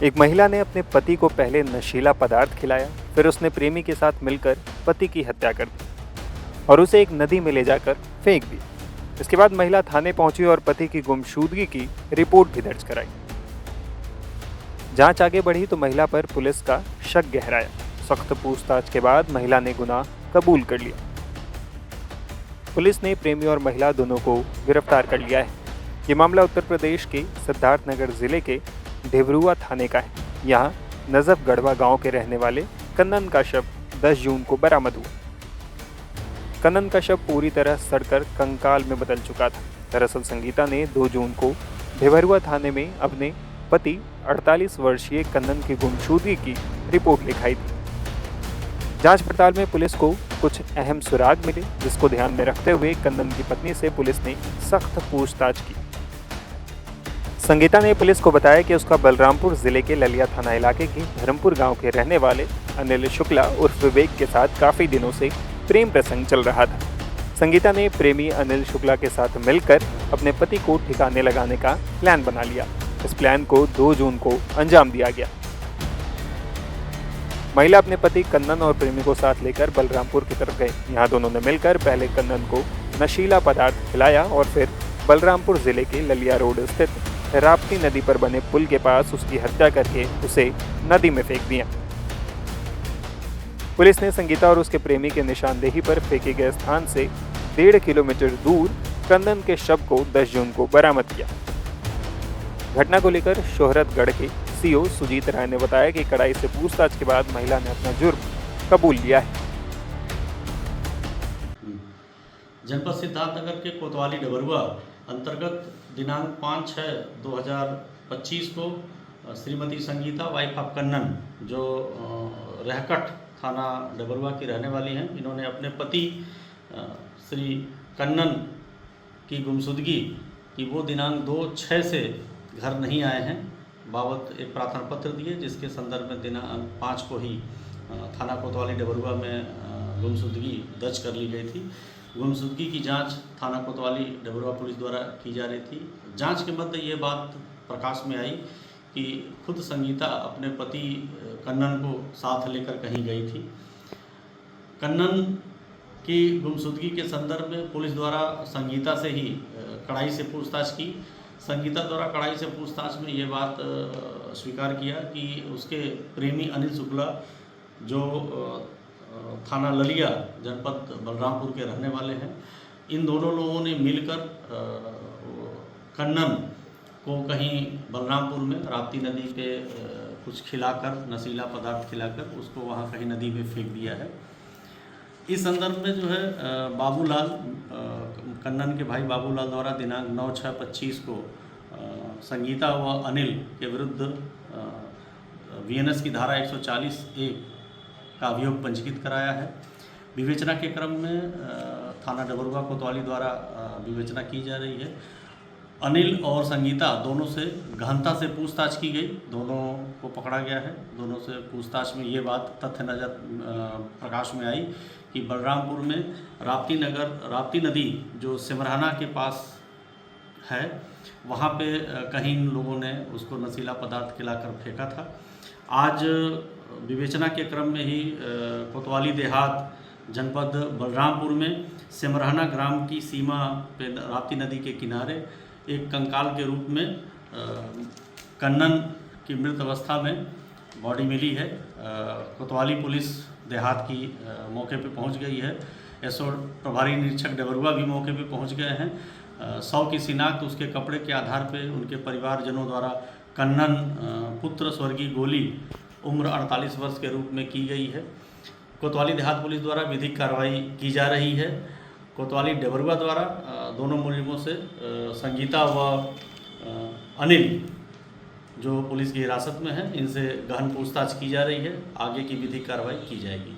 एक महिला ने अपने पति को पहले नशीला पदार्थ खिलाया, फिर उसने प्रेमी के साथ मिलकर पति की हत्या कर दी और उसे एक नदी में ले जाकर फेंक दी। इसके बाद महिला थाने पहुंची और पति की गुमशुदगी की रिपोर्ट भी दर्ज कराई। जांच आगे बढ़ी तो महिला पर पुलिस का शक गहराया। सख्त पूछताछ के बाद महिला ने गुनाह कबूल कर लिया। पुलिस ने प्रेमी और महिला दोनों को गिरफ्तार कर लिया है। ये मामला उत्तर प्रदेश के सिद्धार्थनगर जिले के ढेबरुआ थाने का है। यहाँ नजफ गढ़वा गांव के रहने वाले कन्नन का शव 10 जून को बरामद हुआ। कन्नन का शव पूरी तरह सड़कर कंकाल में बदल चुका था। दरअसल संगीता ने 2 जून को ढेबरुआ थाने में अपने पति 48 वर्षीय कन्नन की गुमशुदगी की रिपोर्ट लिखाई थी। जांच पड़ताल में पुलिस को कुछ अहम सुराग मिले, जिसको ध्यान में रखते हुए कन्नन की पत्नी से पुलिस ने सख्त पूछताछ की। संगीता ने पुलिस को बताया कि उसका बलरामपुर जिले के ललिया थाना इलाके के धर्मपुर गांव के रहने वाले अनिल शुक्ला उर्फ विवेक के साथ काफी दिनों से प्रेम प्रसंग चल रहा था। संगीता ने प्रेमी अनिल शुक्ला के साथ मिलकर अपने पति को ठिकाने लगाने का प्लान बना लिया। इस प्लान को 2 जून को अंजाम दिया गया। महिला अपने पति कन्नन और प्रेमी को साथ लेकर बलरामपुर की तरफ गए। यहाँ दोनों ने मिलकर पहले कन्नन को नशीला पदार्थ खिलाया और फिर बलरामपुर जिले के ललिया रोड स्थित राप्ती नदी पर बने पुल के पास उसकी हत्या करके उसे नदी में फेंक दिया। पुलिस ने संगीता और उसके प्रेमी के निशानदेही पर फेंके गए स्थान से 1.5 किलोमीटर दूर कन्नन के शव को 10 जून को बरामद किया। घटना को लेकर शोहरतगढ़ के सीओ सुजीत राय ने बताया कि कड़ाई से पूछताछ के बाद महिला ने अपना जुर्म कबूल लिया है। जनपद सिद्धार्थनगर के कोतवाली डबरुआ अंतर्गत दिनांक 5/6/2025 को श्रीमती संगीता वाइफ ऑफ कन्नन जो रहकट थाना डबरुआ की रहने वाली हैं, इन्होंने अपने पति श्री कन्नन की गुमशुदगी कि वो दिनांक 2/6 से घर नहीं आए हैं बाबत एक प्रार्थना पत्र दिए, जिसके संदर्भ में दिनांक 5 को ही थाना कोतवाली डबरुआ में गुमशुदगी दर्ज कर ली गई थी। गुमशुदगी की जांच थाना कोतवाली डबरुआ पुलिस द्वारा की जा रही थी। जांच के मध्य ये बात प्रकाश में आई कि खुद संगीता अपने पति कन्नन को साथ लेकर कहीं गई थी। कन्नन की गुमशुदगी के संदर्भ में पुलिस द्वारा संगीता से ही कड़ाई से पूछताछ की। संगीता द्वारा कड़ाई से पूछताछ में ये बात स्वीकार किया कि उसके प्रेमी अनिल शुक्ला जो थाना ललिया जनपद बलरामपुर के रहने वाले हैं, इन दोनों लोगों ने मिलकर कन्नन को कहीं बलरामपुर में राप्ती नदी पे कुछ खिलाकर, नशीला पदार्थ खिलाकर उसको वहाँ कहीं नदी में फेंक दिया है। इस संदर्भ में जो है बाबूलाल, कन्नन के भाई बाबूलाल द्वारा दिनांक 9/6/25 को संगीता व अनिल के विरुद्ध VNS की धारा 140(a) का अभियोग पंजीकृत कराया है। विवेचना के क्रम में थाना डबरुआ कोतवाली द्वारा विवेचना की जा रही है। अनिल और संगीता दोनों से गहनता से पूछताछ की गई, दोनों को पकड़ा गया है। दोनों से पूछताछ में ये बात तथ्य नजर प्रकाश में आई कि बलरामपुर में राप्ती नदी जो सिमराना के पास है, वहाँ पे कहीं लोगों ने उसको नशीला पदार्थ खिलाकर फेंका था। आज विवेचना के क्रम में ही कोतवाली देहात जनपद बलरामपुर में सिमराना ग्राम की सीमा पे राप्ती नदी के किनारे एक कंकाल के रूप में कन्नन की मृत अवस्था में बॉडी मिली है। कोतवाली पुलिस देहात की मौके पे पहुंच गई है। एसओ प्रभारी निरीक्षक डबरुआ भी मौके पे पहुंच गए हैं। शव की शिनाख्त उसके कपड़े के आधार पे उनके परिवारजनों द्वारा कन्नन पुत्र स्वर्गीय गोली उम्र 48 वर्ष के रूप में की गई है। कोतवाली देहात पुलिस द्वारा विधिक कार्रवाई की जा रही है। कोतवाली डबरुआ द्वारा दोनों मुलजिमों से संगीता व अनिल जो पुलिस की हिरासत में है, इनसे गहन पूछताछ की जा रही है। आगे की विधिक कार्रवाई की जाएगी।